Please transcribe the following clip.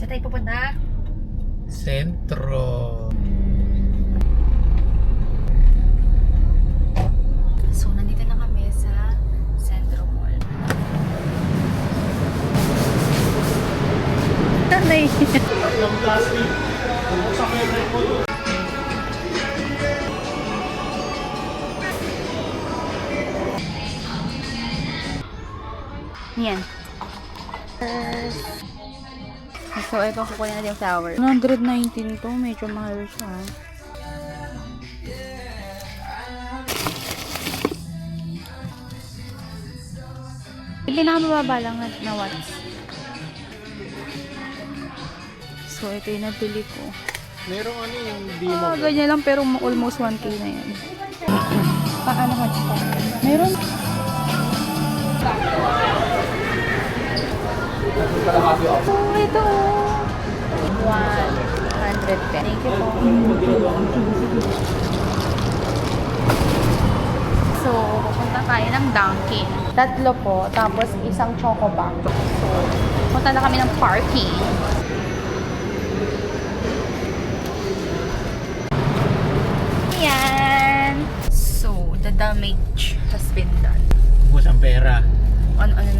tayo pupunta? Sentro. So, nandito na kami sa Centro Mall. Tanay. Tatlong plastic. Bubuksan ko yung red mo. Yan. So, ito kukunin natin yung flower. 119 to. Medyo mahal siya. Yung pinakamababa lang na watts. So, ito yung nabili ko. Merong ano yung demo. Ganyan lang pero almost 1K na yan. Paano ka dito? Meron. Oh, ito. 110. Thank you po. So, pupunta tayo ng Dunkin. Tatlo po, tapos isang choco bar. So, punta na kami ng parking. Yan. So, the damage has been done. Ubus ang pera. Ano na